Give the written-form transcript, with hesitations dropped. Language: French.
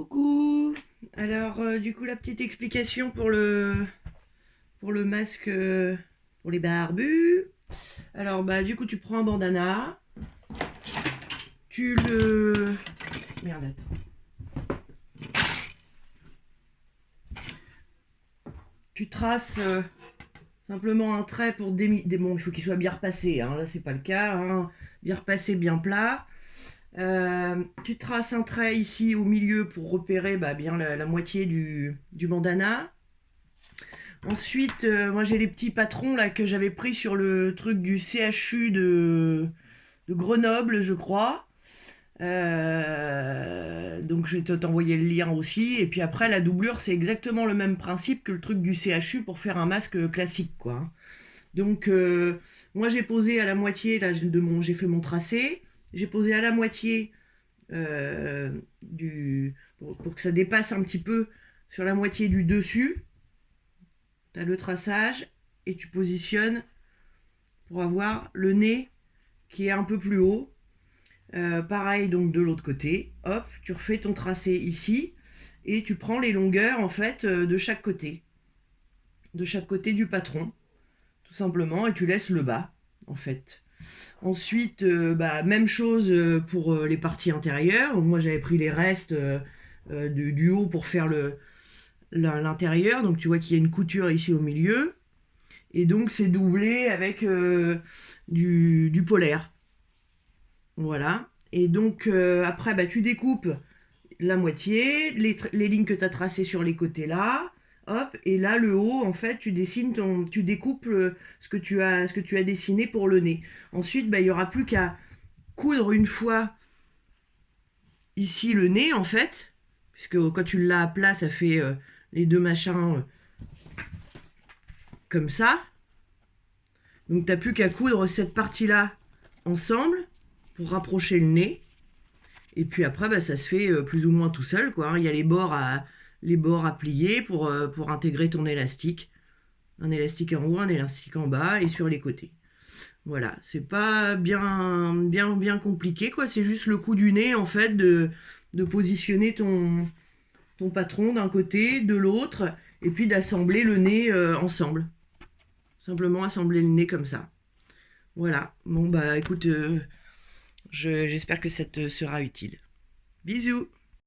Coucou. Alors du coup la petite explication pour le masque pour les barbus. Alors bah du coup tu prends un bandana, tu le merde attends. Tu traces simplement un trait pour bon, il faut qu'il soit bien repassé, hein. Là c'est pas le cas, hein. Bien repassé, bien plat. Tu traces un trait ici au milieu pour repérer bien la moitié du bandana. Ensuite, moi j'ai les petits patrons là que j'avais pris sur le truc du CHU de Grenoble, je crois. Donc je vais t'envoyer le lien aussi. Et puis après, la doublure, c'est exactement le même principe que le truc du CHU pour faire un masque classique, quoi. Donc moi j'ai posé à la moitié, là j'ai fait mon tracé. J'ai posé à la moitié pour que ça dépasse un petit peu sur la moitié du dessus. Tu as le traçage et tu positionnes pour avoir le nez qui est un peu plus haut. Pareil donc de l'autre côté, hop, tu refais ton tracé ici et tu prends les longueurs en fait de chaque côté du patron, tout simplement, et tu laisses le bas en fait. Ensuite, même chose pour les parties intérieures. Moi j'avais pris les restes du haut pour faire l'intérieur, donc tu vois qu'il y a une couture ici au milieu. Et donc c'est doublé avec du polaire. Voilà. Et donc après, tu découpes la moitié, les lignes que tu as tracées sur les côtés là. Hop, et là le haut, en fait, tu découpes ce que tu as dessiné pour le nez. Ensuite, il n'y aura plus qu'à coudre une fois ici le nez, en fait, puisque quand tu l'as à plat, ça fait les deux machins comme ça. Donc t'as plus qu'à coudre cette partie-là ensemble pour rapprocher le nez. Et puis après, ça se fait plus ou moins tout seul, quoi. Il y a les bords à plier pour intégrer ton élastique. Un élastique en haut, un élastique en bas et sur les côtés. Voilà, c'est pas bien compliqué, quoi. C'est juste le coup du nez, en fait, de positionner ton patron d'un côté, de l'autre, et puis d'assembler le nez ensemble. Simplement assembler le nez comme ça. Voilà. Bon, écoute, j'espère que ça te sera utile. Bisous!